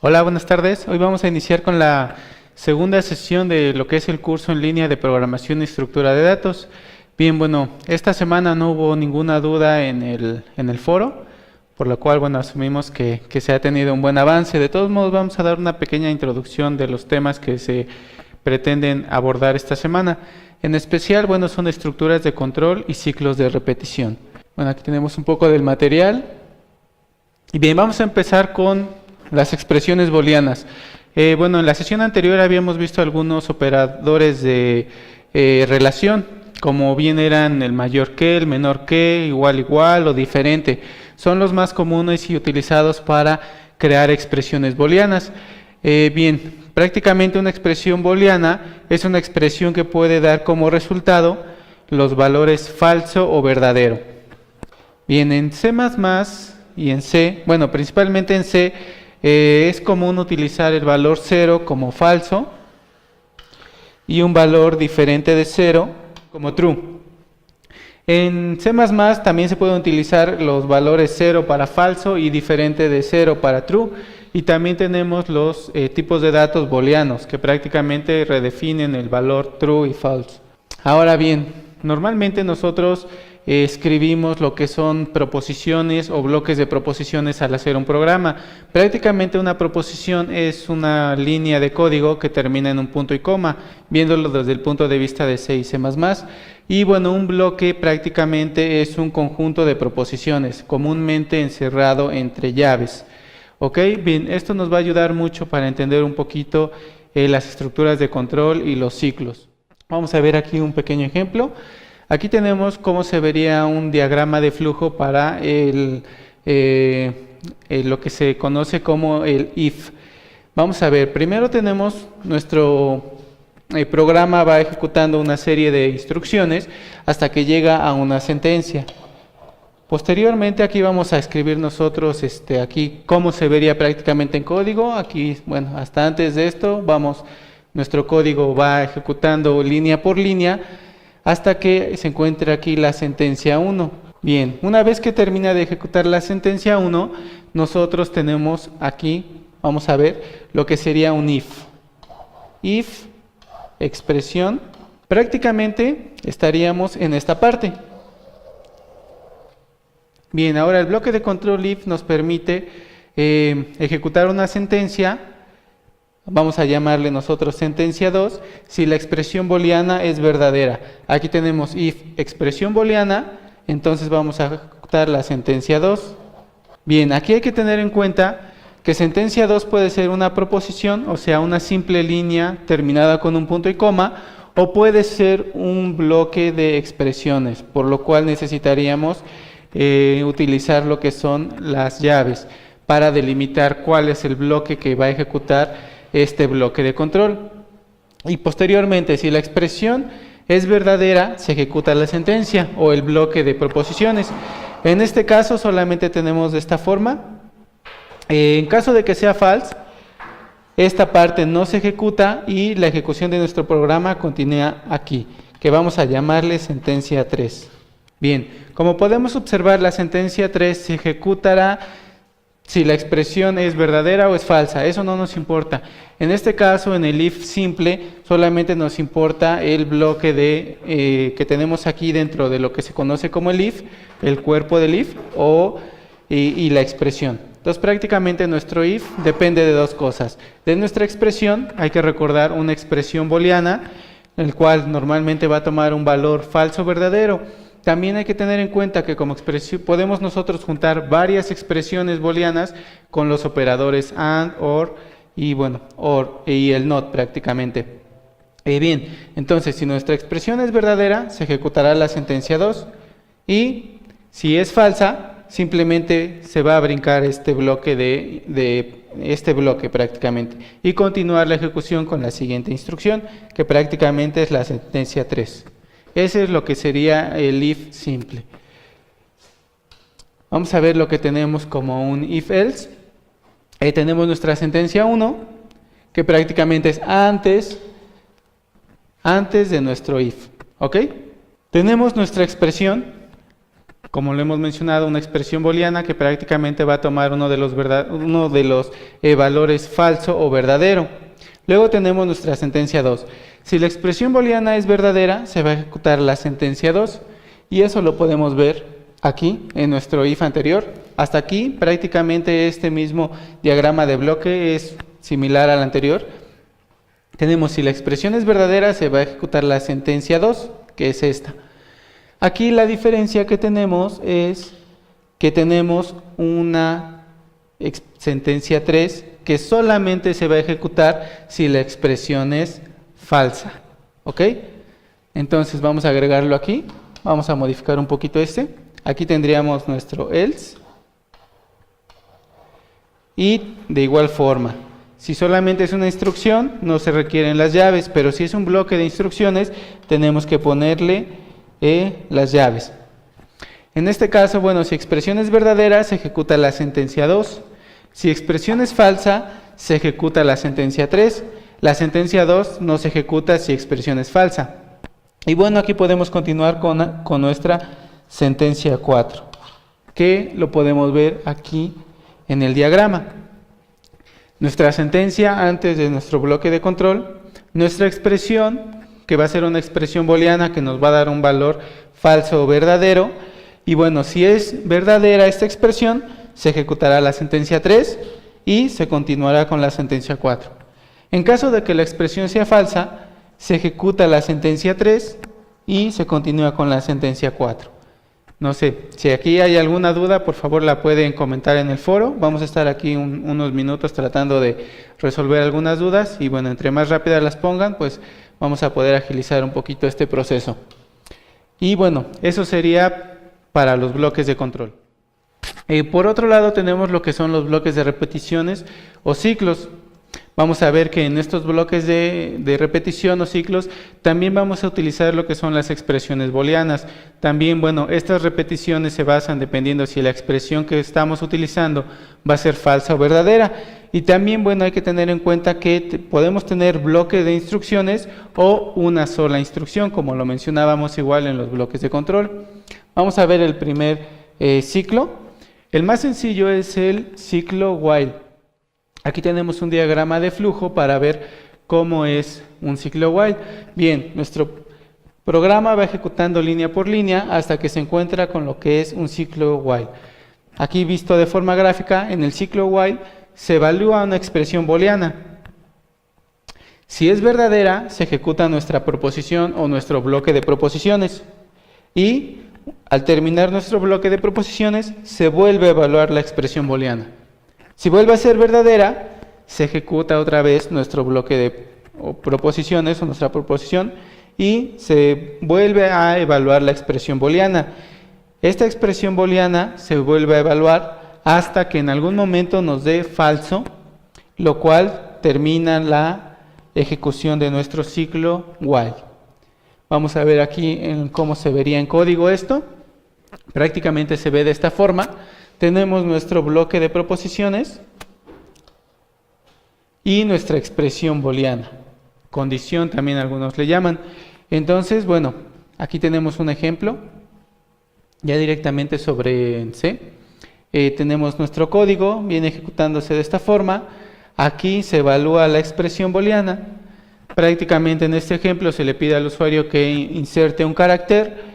Hola, buenas tardes. Hoy vamos a iniciar con la segunda sesión de lo que es el curso en línea de programación y estructura de datos. Bien, bueno, esta semana no hubo ninguna duda en el foro, por lo cual, bueno, asumimos que se ha tenido un buen avance. De todos modos, vamos a dar una pequeña introducción de los temas que se pretenden abordar esta semana. En especial, bueno, son estructuras de control y ciclos de repetición. Bueno, aquí tenemos un poco del material. Y bien, vamos a empezar con las expresiones booleanas. Bueno, en la sesión anterior habíamos visto algunos operadores de relación, como bien eran el mayor que, el menor que, igual igual o diferente. Son los más comunes y utilizados para crear expresiones booleanas. Bien, prácticamente una expresión booleana es una expresión que puede dar como resultado los valores falso o verdadero. Bien, en C++ y en C, bueno, principalmente en C, es común utilizar el valor 0 como falso y un valor diferente de 0 como true. En C++ también se pueden utilizar los valores 0 para falso y diferente de 0 para true. Y también tenemos los tipos de datos booleanos que prácticamente redefinen el valor true y false. Ahora bien, normalmente nosotros escribimos lo que son proposiciones o bloques de proposiciones al hacer un programa. Prácticamente una proposición es una línea de código que termina en un punto y coma, viéndolo desde el punto de vista de C y C++. Y bueno, un bloque prácticamente es un conjunto de proposiciones, comúnmente encerrado entre llaves. Ok, bien, esto nos va a ayudar mucho para entender un poquito las estructuras de control y los ciclos. Vamos a ver aquí un pequeño ejemplo. Aquí tenemos cómo se vería un diagrama de flujo para lo que se conoce como el if. Vamos a ver, primero tenemos nuestro programa va ejecutando una serie de instrucciones hasta que llega a una sentencia. Posteriormente aquí vamos a escribir nosotros aquí cómo se vería prácticamente en código. Aquí, bueno, hasta antes de esto, nuestro código va ejecutando línea por línea hasta que se encuentre aquí la sentencia 1. Bien, una vez que termina de ejecutar la sentencia 1, nosotros tenemos aquí, vamos a ver, lo que sería un if. If, expresión, prácticamente estaríamos en esta parte. Bien, ahora el bloque de control if nos permite ejecutar una sentencia, vamos a llamarle nosotros sentencia 2, si la expresión booleana es verdadera. Aquí tenemos if expresión booleana, entonces vamos a ejecutar la sentencia 2. Bien, aquí hay que tener en cuenta que sentencia 2 puede ser una proposición, o sea, una simple línea terminada con un punto y coma, o puede ser un bloque de expresiones, por lo cual necesitaríamos utilizar lo que son las llaves para delimitar cuál es el bloque que va a ejecutar este bloque de control. Y posteriormente, si la expresión es verdadera, se ejecuta la sentencia o el bloque de proposiciones. En este caso solamente tenemos de esta forma. En caso de que sea false, esta parte no se ejecuta y la ejecución de nuestro programa continúa aquí, que vamos a llamarle sentencia 3. Bien, como podemos observar, la sentencia 3 se ejecutará si la expresión es verdadera o es falsa. Eso no nos importa. En este caso, en el if simple, solamente nos importa el bloque que tenemos aquí dentro de lo que se conoce como el if, el cuerpo del if y la expresión. Entonces, prácticamente nuestro if depende de dos cosas. De nuestra expresión, hay que recordar una expresión booleana, el cual normalmente va a tomar un valor falso o verdadero. También hay que tener en cuenta que como expresión podemos nosotros juntar varias expresiones booleanas con los operadores AND, OR y bueno, OR y el NOT prácticamente. Bien, entonces si nuestra expresión es verdadera, se ejecutará la sentencia 2 y si es falsa, simplemente se va a brincar este bloque este bloque prácticamente y continuar la ejecución con la siguiente instrucción, que prácticamente es la sentencia 3. Ese es lo que sería el if simple. Vamos a ver lo que tenemos como un if else. Ahí tenemos nuestra sentencia 1, que prácticamente es antes de nuestro if. ¿Ok? Tenemos nuestra expresión como lo hemos mencionado, una expresión booleana que prácticamente va a tomar uno de los valores falso o verdadero. Luego tenemos nuestra sentencia 2. Si la expresión booleana es verdadera, se va a ejecutar la sentencia 2, y eso lo podemos ver aquí en nuestro if anterior. Hasta aquí prácticamente este mismo diagrama de bloque es similar al anterior. Tenemos, si la expresión es verdadera, se va a ejecutar la sentencia 2, que es esta. Aquí la diferencia que tenemos es que tenemos una sentencia 3 que solamente se va a ejecutar si la expresión es falsa. ¿Ok? Entonces vamos a agregarlo aquí. Vamos a modificar un poquito este. Aquí tendríamos nuestro else. Y de igual forma, si solamente es una instrucción, no se requieren las llaves, pero si es un bloque de instrucciones, tenemos que ponerle las llaves. En este caso, bueno, si expresión es verdadera, se ejecuta la sentencia 2. Si expresión es falsa, se ejecuta la sentencia 3. La sentencia 2 no se ejecuta si expresión es falsa. Y bueno, aquí podemos continuar con nuestra sentencia 4, que lo podemos ver aquí en el diagrama. Nuestra sentencia antes de nuestro bloque de control, nuestra expresión, que va a ser una expresión booleana que nos va a dar un valor falso o verdadero. Y bueno, si es verdadera esta expresión, se ejecutará la sentencia 3 y se continuará con la sentencia 4. En caso de que la expresión sea falsa, se ejecuta la sentencia 3 y se continúa con la sentencia 4. No sé, si aquí hay alguna duda, por favor la pueden comentar en el foro. Vamos a estar aquí unos minutos tratando de resolver algunas dudas y bueno, entre más rápidas las pongan, pues vamos a poder agilizar un poquito este proceso. Y bueno, eso sería para los bloques de control. Por otro lado tenemos lo que son los bloques de repeticiones o ciclos. Vamos a ver que en estos bloques de repetición o ciclos también vamos a utilizar lo que son las expresiones booleanas. También, bueno, estas repeticiones se basan dependiendo si la expresión que estamos utilizando va a ser falsa o verdadera. Y también, bueno, hay que tener en cuenta que podemos tener bloques de instrucciones o una sola instrucción, como lo mencionábamos igual en los bloques de control. Vamos a ver el primer ciclo. El más sencillo es el ciclo while. Aquí tenemos un diagrama de flujo para ver cómo es un ciclo while. Bien, nuestro programa va ejecutando línea por línea hasta que se encuentra con lo que es un ciclo while. Aquí visto de forma gráfica, en el ciclo while se evalúa una expresión booleana. Si es verdadera, se ejecuta nuestra proposición o nuestro bloque de proposiciones. Y al terminar nuestro bloque de proposiciones, se vuelve a evaluar la expresión booleana. Si vuelve a ser verdadera, se ejecuta otra vez nuestro bloque de proposiciones o nuestra proposición y se vuelve a evaluar la expresión booleana. Esta expresión booleana se vuelve a evaluar hasta que en algún momento nos dé falso, lo cual termina la ejecución de nuestro ciclo while. Vamos a ver aquí cómo se vería en código esto. Prácticamente se ve de esta forma. Tenemos nuestro bloque de proposiciones y nuestra expresión booleana. Condición también algunos le llaman. Entonces, bueno, aquí tenemos un ejemplo ya directamente sobre C. Tenemos nuestro código, viene ejecutándose de esta forma. Aquí se evalúa la expresión booleana. Prácticamente en este ejemplo se le pide al usuario que inserte un carácter.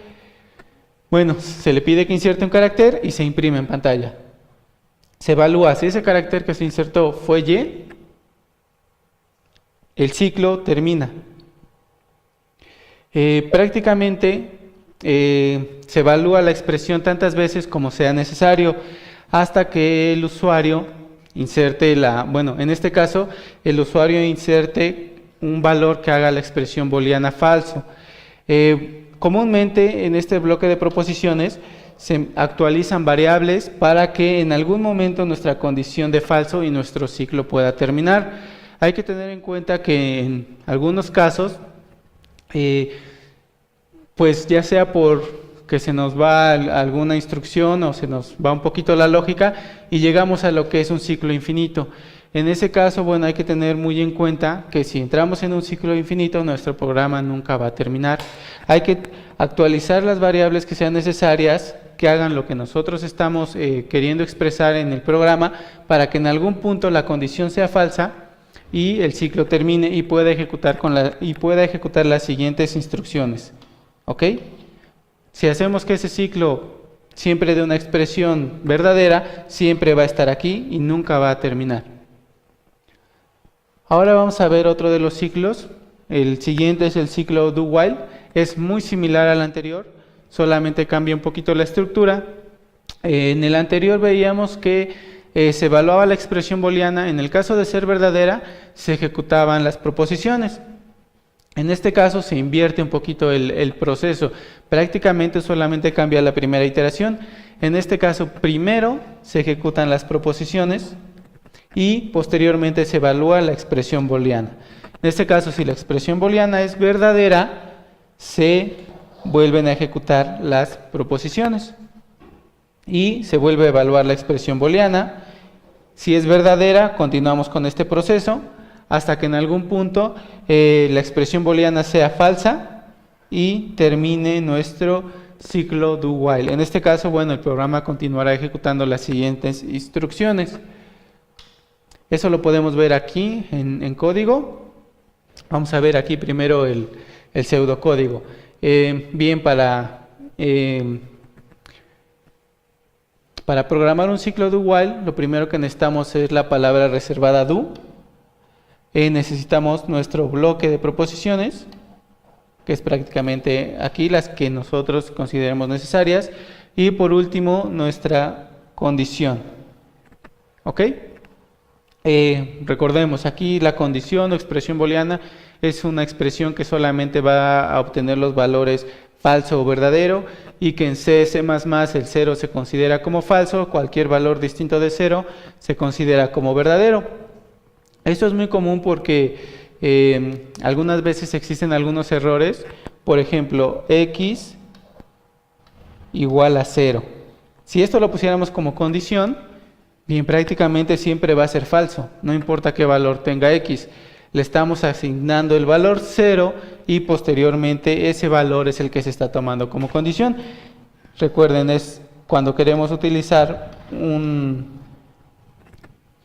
Bueno, se le pide que inserte un carácter y se imprime en pantalla. Se evalúa si ese carácter que se insertó fue Y, el ciclo termina. Prácticamente se evalúa la expresión tantas veces como sea necesario hasta que el usuario inserte en este caso el usuario inserte un valor que haga la expresión booleana falso. Comúnmente en este bloque de proposiciones se actualizan variables para que en algún momento nuestra condición de falso y nuestro ciclo pueda terminar. Hay que tener en cuenta que en algunos casos, pues ya sea por que se nos va alguna instrucción o se nos va un poquito la lógica y llegamos a lo que es un ciclo infinito. En ese caso, bueno, hay que tener muy en cuenta que si entramos en un ciclo infinito, nuestro programa nunca va a terminar. actualizar las variables que sean necesarias, que hagan lo que nosotros estamos queriendo expresar en el programa, para que en algún punto la condición sea falsa y el ciclo termine y pueda ejecutar las siguientes instrucciones. ¿Ok? Si hacemos que ese ciclo siempre dé una expresión verdadera, siempre va a estar aquí y nunca va a terminar. Ahora vamos a ver otro de los ciclos. El siguiente es el ciclo do while. Es muy similar al anterior, solamente cambia un poquito la estructura. En el anterior veíamos que se evaluaba la expresión booleana. En el caso de ser verdadera, se ejecutaban las proposiciones. En este caso se invierte un poquito el proceso. Prácticamente solamente cambia la primera iteración. En este caso, primero se ejecutan las proposiciones y posteriormente se evalúa la expresión booleana. En este caso, si la expresión booleana es verdadera, se vuelven a ejecutar las proposiciones y se vuelve a evaluar la expresión booleana. Si es verdadera, continuamos con este proceso hasta que en algún punto la expresión booleana sea falsa y termine nuestro ciclo do while. En este caso, bueno, el programa continuará ejecutando las siguientes instrucciones. Eso lo podemos ver aquí en código. Vamos a ver aquí primero el pseudocódigo. Bien, para programar un ciclo do while, lo primero que necesitamos es la palabra reservada do. Necesitamos nuestro bloque de proposiciones, que es prácticamente aquí las que nosotros consideremos necesarias. Y por último, nuestra condición. ¿Ok? Recordemos, aquí la condición o expresión booleana es una expresión que solamente va a obtener los valores falso o verdadero, y que en C, C++ el 0 se considera como falso, cualquier valor distinto de 0 se considera como verdadero. Esto es muy común porque algunas veces existen algunos errores. Por ejemplo, x igual a 0. Si esto lo pusiéramos como condición, bien, prácticamente siempre va a ser falso, no importa qué valor tenga x. Le estamos asignando el valor 0 y posteriormente ese valor es el que se está tomando como condición. Recuerden, es cuando queremos utilizar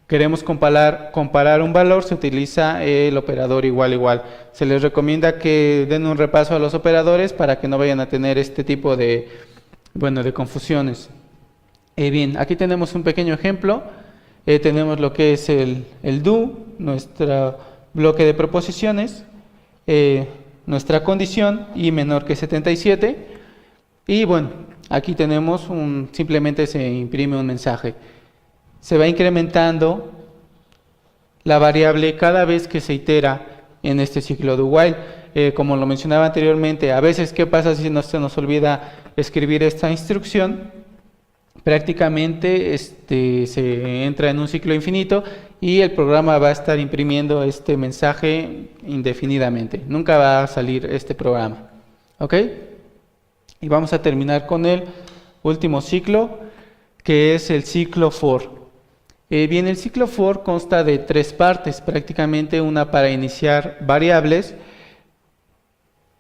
queremos comparar un valor, se utiliza el operador igual igual. Se les recomienda que den un repaso a los operadores para que no vayan a tener este tipo de confusiones. Bien, aquí tenemos un pequeño ejemplo. Tenemos lo que es el do, nuestro bloque de proposiciones, nuestra condición y menor que 77. Y bueno, aquí tenemos simplemente se imprime un mensaje. Se va incrementando la variable cada vez que se itera en este ciclo do while. Como lo mencionaba anteriormente, a veces, ¿qué pasa si se nos olvida escribir esta instrucción? Prácticamente se entra en un ciclo infinito y el programa va a estar imprimiendo este mensaje indefinidamente. Nunca va a salir este programa. ¿Ok? Y vamos a terminar con el último ciclo, que es el ciclo for. Bien, el ciclo for consta de 3 partes, prácticamente una para iniciar variables.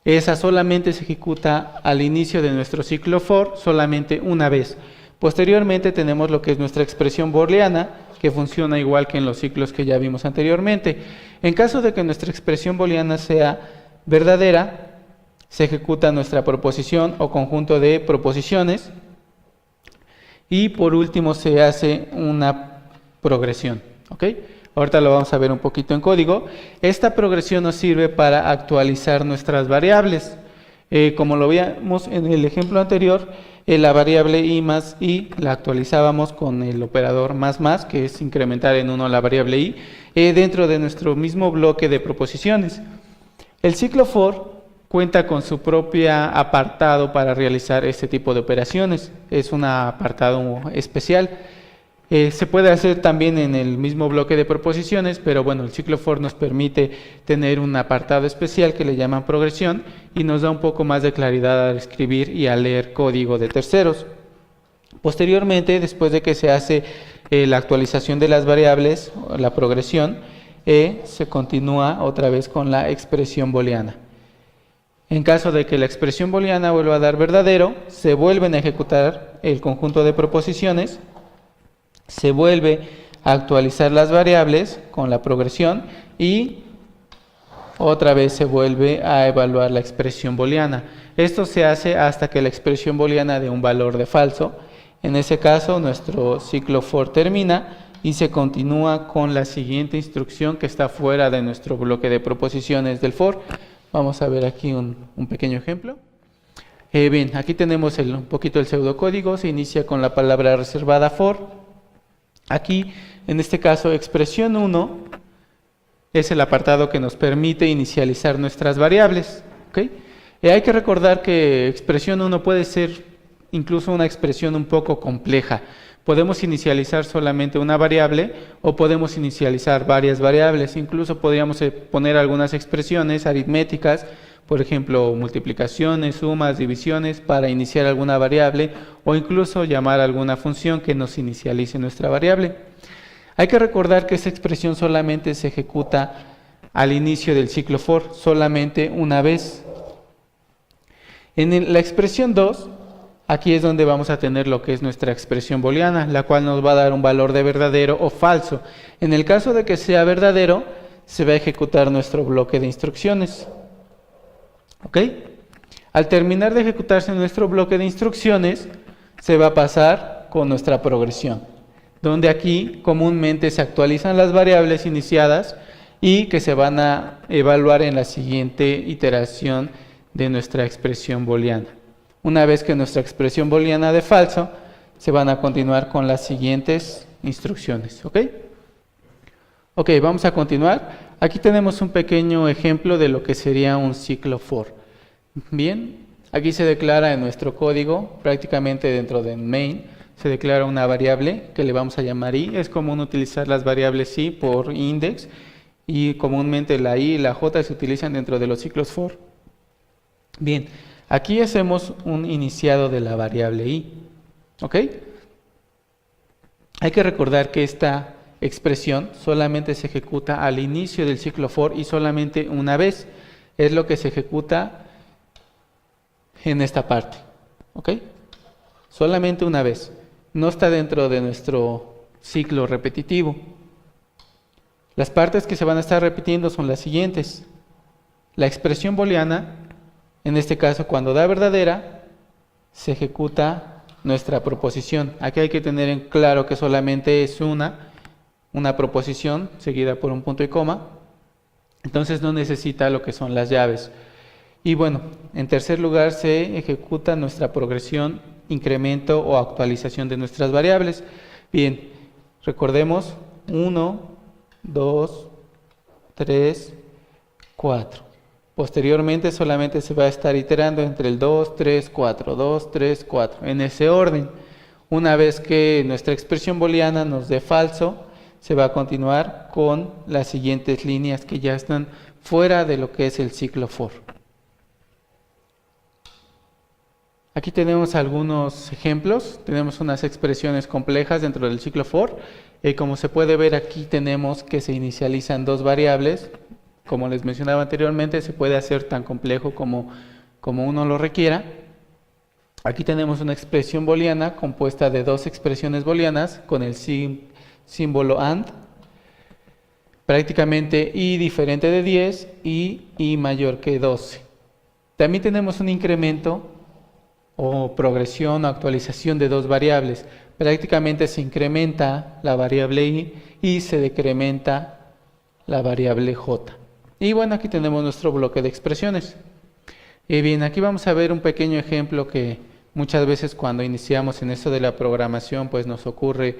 Esa solamente se ejecuta al inicio de nuestro ciclo for, solamente una vez. Posteriormente tenemos lo que es nuestra expresión booleana, que funciona igual que en los ciclos que ya vimos anteriormente. En caso de que nuestra expresión booleana sea verdadera, se ejecuta nuestra proposición o conjunto de proposiciones. Y por último se hace una progresión. ¿Ok? Ahorita lo vamos a ver un poquito en código. Esta progresión nos sirve para actualizar nuestras variables. Como lo veíamos en el ejemplo anterior, la variable i más i la actualizábamos con el operador más, que es incrementar en 1 la variable i, dentro de nuestro mismo bloque de proposiciones. El ciclo for cuenta con su propio apartado para realizar este tipo de operaciones. Es un apartado especial. Se puede hacer también en el mismo bloque de proposiciones, pero bueno, el ciclo for nos permite tener un apartado especial que le llaman progresión y nos da un poco más de claridad al escribir y a leer código de terceros. Posteriormente, después de que se hace la actualización de las variables, la progresión, se continúa otra vez con la expresión booleana. En caso de que la expresión booleana vuelva a dar verdadero, se vuelven a ejecutar el conjunto de proposiciones, se vuelve a actualizar las variables con la progresión y otra vez se vuelve a evaluar la expresión booleana. Esto se hace hasta que la expresión booleana dé un valor de falso. En ese caso, nuestro ciclo for termina y se continúa con la siguiente instrucción que está fuera de nuestro bloque de proposiciones del for. Vamos a ver aquí un pequeño ejemplo. Bien, aquí tenemos un poquito el pseudocódigo. Se inicia con la palabra reservada for. Aquí, en este caso, expresión 1 es el apartado que nos permite inicializar nuestras variables. ¿Okay? Hay que recordar que expresión 1 puede ser incluso una expresión un poco compleja. Podemos inicializar solamente una variable o podemos inicializar varias variables. Incluso podríamos poner algunas expresiones aritméticas, por ejemplo, multiplicaciones, sumas, divisiones, para iniciar alguna variable o incluso llamar a alguna función que nos inicialice nuestra variable. Hay que recordar que esta expresión solamente se ejecuta al inicio del ciclo for, solamente una vez. En la expresión 2, aquí es donde vamos a tener lo que es nuestra expresión booleana, la cual nos va a dar un valor de verdadero o falso. En el caso de que sea verdadero, se va a ejecutar nuestro bloque de instrucciones. ¿Ok? Al terminar de ejecutarse nuestro bloque de instrucciones, se va a pasar con nuestra progresión, donde aquí comúnmente se actualizan las variables iniciadas y que se van a evaluar en la siguiente iteración de nuestra expresión booleana. Una vez que nuestra expresión booleana dé falso, se van a continuar con las siguientes instrucciones. ¿Ok? Ok, vamos a continuar. Aquí tenemos un pequeño ejemplo de lo que sería un ciclo for. Bien, aquí se declara en nuestro código, prácticamente dentro de main, se declara una variable que le vamos a llamar i. Es común utilizar las variables i por index y comúnmente la i y la j se utilizan dentro de los ciclos for. Bien, aquí hacemos un iniciado de la variable i. ¿Ok? Hay que recordar que esta expresión solamente se ejecuta al inicio del ciclo for y solamente una vez. Es lo que se ejecuta en esta parte. ¿Ok? Solamente una vez. No está dentro de nuestro ciclo repetitivo. Las partes que se van a estar repitiendo son las siguientes. La expresión booleana, en este caso cuando da verdadera, se ejecuta nuestra proposición. Aquí hay que tener en claro que solamente es una proposición seguida por un punto y coma. Entonces no necesita lo que son las llaves. Y bueno, en tercer lugar se ejecuta nuestra progresión, incremento o actualización de nuestras variables. Bien, recordemos 1, 2, 3, 4. Posteriormente solamente se va a estar iterando entre el 2, 3, 4, 2, 3, 4, en ese orden. Una vez que nuestra expresión booleana nos dé falso, se va a continuar con las siguientes líneas que ya están fuera de lo que es el ciclo for. Aquí tenemos algunos ejemplos, tenemos unas expresiones complejas dentro del ciclo for. Como se puede ver aquí tenemos que se inicializan dos variables. Como les mencionaba anteriormente, se puede hacer tan complejo como uno lo requiera. Aquí tenemos una expresión booleana compuesta de dos expresiones booleanas con el símbolo AND, prácticamente i diferente de 10 y i mayor que 12. También tenemos un incremento o progresión o actualización de dos variables. Prácticamente se incrementa la variable i y se decrementa la variable j. Y bueno, aquí tenemos nuestro bloque de expresiones. Y bien, aquí vamos a ver un pequeño ejemplo que muchas veces cuando iniciamos en esto de la programación pues nos ocurre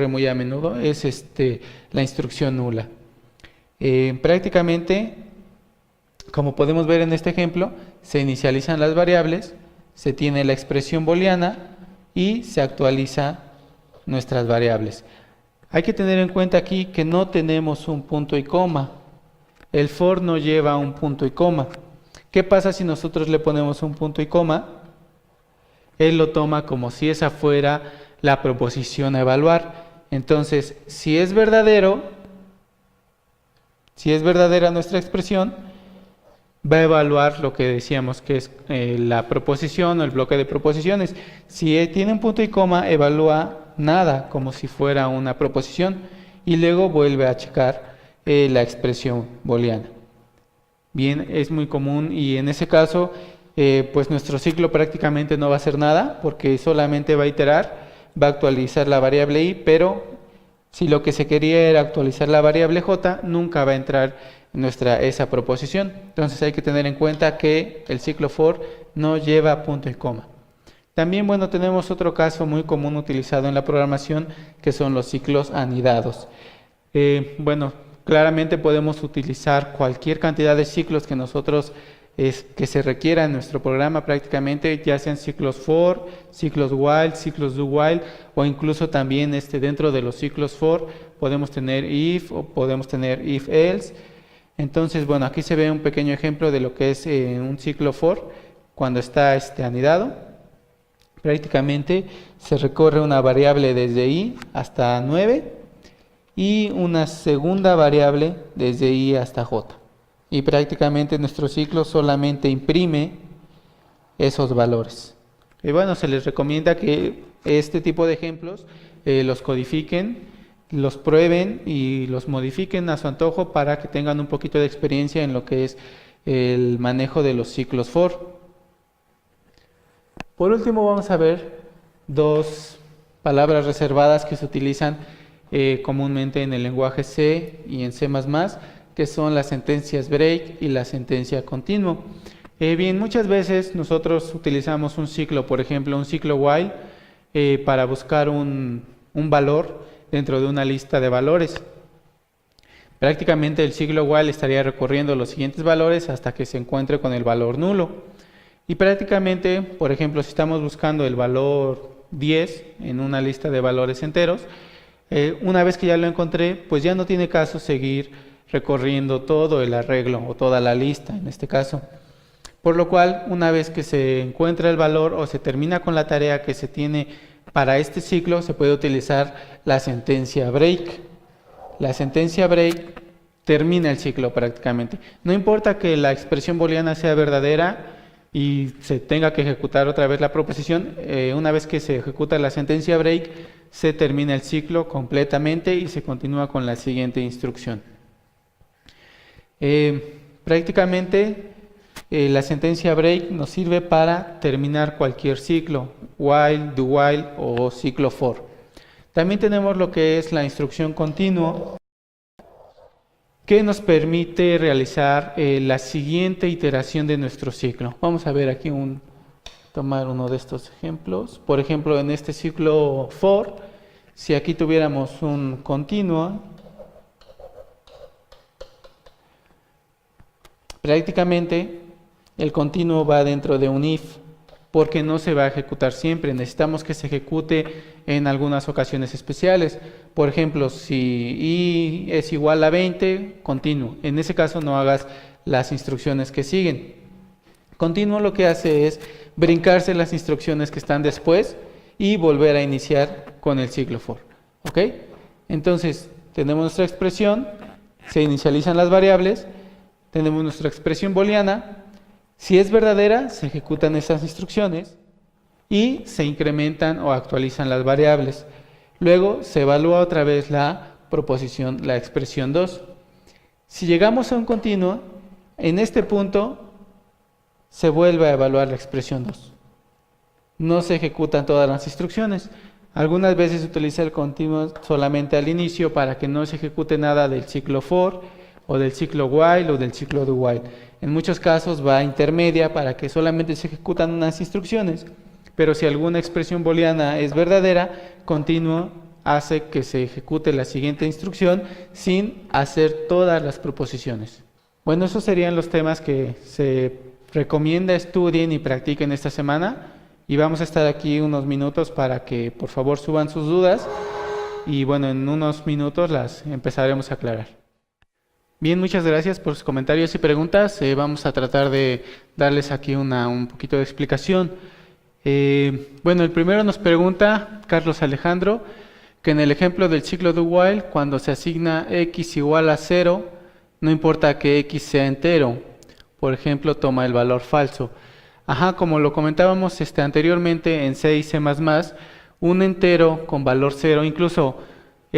muy a menudo, es la instrucción nula. Prácticamente, como podemos ver en este ejemplo, se inicializan las variables, se tiene la expresión booleana y se actualiza nuestras variables. Hay que tener en cuenta aquí que no tenemos un punto y coma. El for no lleva un punto y coma. ¿Qué pasa si nosotros le ponemos un punto y coma? Él lo toma como si esa fuera la proposición a evaluar. Entonces, si es verdadera nuestra expresión, va a evaluar lo que decíamos que es la proposición o el bloque de proposiciones. Si tiene un punto y coma, evalúa nada como si fuera una proposición y luego vuelve a checar la expresión booleana. Bien, es muy común y en ese caso pues nuestro ciclo prácticamente no va a hacer nada porque solamente va a iterar, va a actualizar la variable i, pero si lo que se quería era actualizar la variable j, nunca va a entrar en esa proposición. Entonces hay que tener en cuenta que el ciclo for no lleva punto y coma. También, bueno, tenemos otro caso muy común utilizado en la programación, que son los ciclos anidados. Bueno, claramente podemos utilizar cualquier cantidad de ciclos que nosotros que se requiera en nuestro programa prácticamente, ya sean ciclos for, ciclos while, ciclos do while, o incluso también dentro de los ciclos for podemos tener if o podemos tener if else. Entonces, bueno, aquí se ve un pequeño ejemplo de lo que es un ciclo for cuando está anidado. Prácticamente se recorre una variable desde i hasta 9 y una segunda variable desde i hasta j. Y prácticamente nuestro ciclo solamente imprime esos valores. Y bueno, se les recomienda que este tipo de ejemplos los codifiquen, los prueben y los modifiquen a su antojo para que tengan un poquito de experiencia en lo que es el manejo de los ciclos for. Por último, vamos a ver dos palabras reservadas que se utilizan comúnmente en el lenguaje C y en C++, que son las sentencias break y la sentencia continuo. Bien, muchas veces nosotros utilizamos un ciclo, por ejemplo, un ciclo while, para buscar un valor dentro de una lista de valores. Prácticamente el ciclo while estaría recorriendo los siguientes valores hasta que se encuentre con el valor nulo. Y prácticamente, por ejemplo, si estamos buscando el valor 10 en una lista de valores enteros, una vez que ya lo encontré, pues ya no tiene caso seguir recorriendo todo el arreglo o toda la lista en este caso. Por lo cual, una vez que se encuentra el valor o se termina con la tarea que se tiene para este ciclo, se puede utilizar la sentencia break. La sentencia break termina el ciclo prácticamente. No importa que la expresión booleana sea verdadera y se tenga que ejecutar otra vez la proposición, una vez que se ejecuta la sentencia break, se termina el ciclo completamente y se continúa con la siguiente instrucción. Prácticamente la sentencia break nos sirve para terminar cualquier ciclo, while, do while o ciclo for. También tenemos lo que es la instrucción continuo, que nos permite realizar la siguiente iteración de nuestro ciclo. Vamos a ver aquí tomar uno de estos ejemplos. Por ejemplo, en este ciclo for, si aquí tuviéramos un continuo, prácticamente el continuo va dentro de un if, porque no se va a ejecutar siempre. Necesitamos que se ejecute en algunas ocasiones especiales. Por ejemplo, si i es igual a 20, continuo. En ese caso no hagas las instrucciones que siguen. Continuo lo que hace es brincarse las instrucciones que están después y volver a iniciar con el ciclo for. ¿Ok? Entonces, tenemos nuestra expresión, se inicializan las variables, tenemos nuestra expresión booleana. Si es verdadera, se ejecutan esas instrucciones y se incrementan o actualizan las variables. Luego se evalúa otra vez la proposición, la expresión 2. Si llegamos a un continuo, en este punto se vuelve a evaluar la expresión 2. No se ejecutan todas las instrucciones. Algunas veces se utiliza el continuo solamente al inicio para que no se ejecute nada del ciclo for o del ciclo while o del ciclo do while. En muchos casos va a intermedia para que solamente se ejecutan unas instrucciones, pero si alguna expresión booleana es verdadera, continuo hace que se ejecute la siguiente instrucción sin hacer todas las proposiciones. Bueno, esos serían los temas que se recomienda estudien y practiquen esta semana, y vamos a estar aquí unos minutos para que por favor suban sus dudas y bueno, en unos minutos las empezaremos a aclarar. Bien, muchas gracias por sus comentarios y preguntas. Vamos a tratar de darles aquí un poquito de explicación. Bueno, el primero nos pregunta Carlos Alejandro que en el ejemplo del ciclo do while, cuando se asigna x igual a 0, no importa que x sea entero. por ejemplo, toma el valor falso. Ajá, como lo comentábamos anteriormente en C y C++, un entero con valor 0, incluso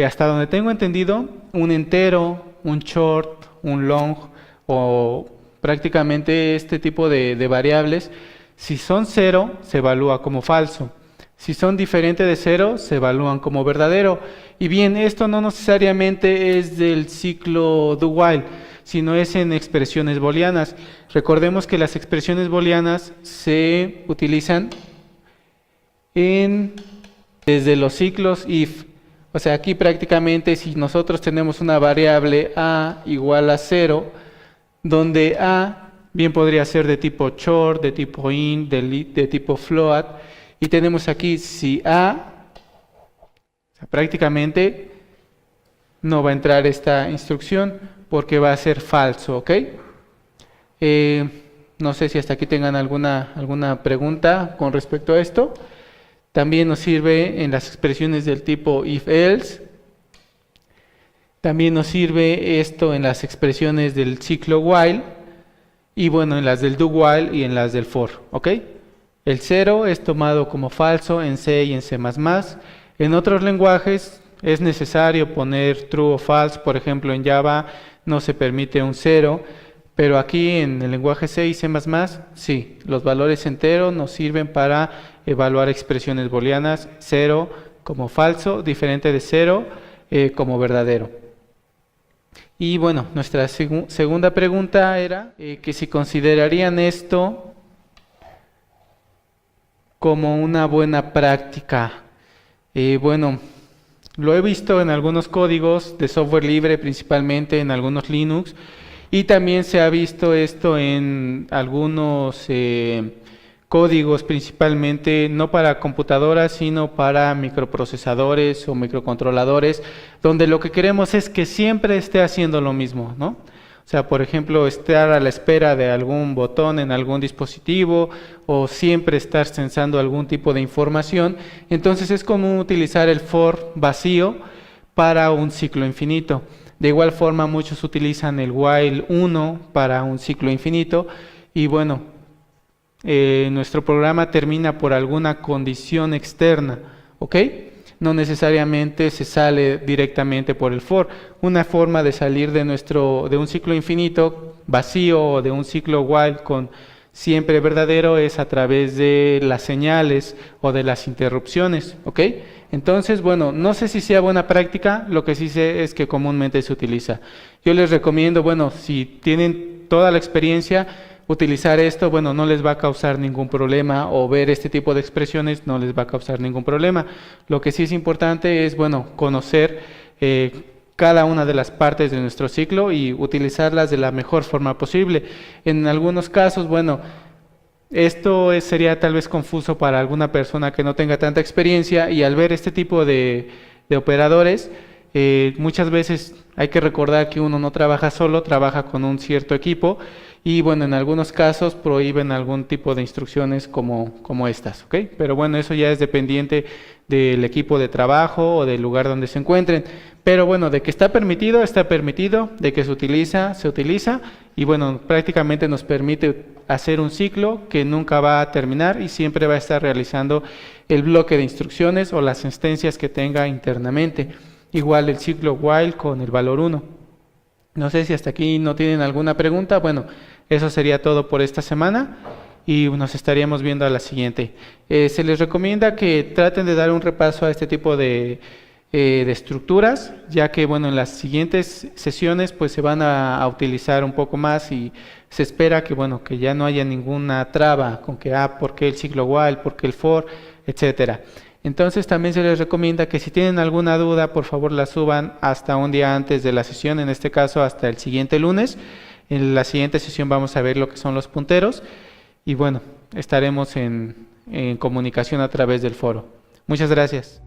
hasta donde tengo entendido, un entero, un short, un long o prácticamente este tipo de variables, si son 0 se evalúa como falso. Si son diferentes de 0, se evalúan como verdadero. Y bien, esto no necesariamente es del ciclo do while, sino es en expresiones booleanas. Recordemos que las expresiones booleanas se utilizan desde los ciclos if. O sea, aquí prácticamente si nosotros tenemos una variable a igual a 0, donde a bien podría ser de tipo short, de tipo int, de tipo float, y tenemos aquí si a, o sea, prácticamente no va a entrar esta instrucción porque va a ser falso, ¿ok? No sé si hasta aquí tengan alguna pregunta con respecto a esto. También nos sirve en las expresiones del tipo if-else. También nos sirve esto en las expresiones del ciclo while. Y bueno, en las del do while y en las del for, ¿ok? El 0 es tomado como falso en C y en C++. En otros lenguajes es necesario poner true o false. Por ejemplo, en Java no se permite un 0. Pero aquí en el lenguaje C y C++, sí, los valores enteros nos sirven para evaluar expresiones booleanas. 0 como falso, diferente de 0 como verdadero. Y bueno, nuestra segunda pregunta era que si considerarían esto como una buena práctica. Bueno, lo he visto en algunos códigos de software libre, principalmente en algunos Linux, y también se ha visto esto en algunos códigos, principalmente no para computadoras, sino para microprocesadores o microcontroladores, donde lo que queremos es que siempre esté haciendo lo mismo, ¿no? O sea, por ejemplo, estar a la espera de algún botón en algún dispositivo o siempre estar censando algún tipo de información. Entonces es común utilizar el for vacío para un ciclo infinito. De igual forma, muchos utilizan el while 1 para un ciclo infinito. Y bueno, nuestro programa termina por alguna condición externa, ¿ok? No necesariamente se sale directamente por el for. Una forma de salir de un ciclo infinito vacío o de un ciclo while con siempre verdadero es a través de las señales o de las interrupciones, ¿ok? Entonces, bueno, no sé si sea buena práctica, lo que sí sé es que comúnmente se utiliza. Yo les recomiendo, bueno, si tienen toda la experiencia, utilizar esto, bueno, no les va a causar ningún problema, o ver este tipo de expresiones no les va a causar ningún problema. Lo que sí es importante es, bueno, conocer cada una de las partes de nuestro ciclo y utilizarlas de la mejor forma posible. En algunos casos, bueno, esto sería tal vez confuso para alguna persona que no tenga tanta experiencia, y al ver este tipo de operadores, muchas veces hay que recordar que uno no trabaja solo, trabaja con un cierto equipo, y bueno, en algunos casos prohíben algún tipo de instrucciones como estas, ¿ok? Pero bueno, eso ya es dependiente del equipo de trabajo o del lugar donde se encuentren. Pero bueno, de que está permitido, de que se utiliza, y bueno, prácticamente nos permite hacer un ciclo que nunca va a terminar y siempre va a estar realizando el bloque de instrucciones o las instancias que tenga internamente. Igual el ciclo while con el valor 1. No sé si hasta aquí no tienen alguna pregunta. Bueno, eso sería todo por esta semana y nos estaríamos viendo a la siguiente. Se les recomienda que traten de dar un repaso a este tipo de estructuras, ya que bueno, en las siguientes sesiones pues se van a utilizar un poco más, y se espera que bueno, que ya no haya ninguna traba con que ¿por qué el ciclo while? ¿Por qué el for? Etcétera. Entonces también se les recomienda que si tienen alguna duda, por favor la suban hasta un día antes de la sesión, en este caso hasta el siguiente lunes. En la siguiente sesión vamos a ver lo que son los punteros y bueno, estaremos en comunicación a través del foro. Muchas gracias.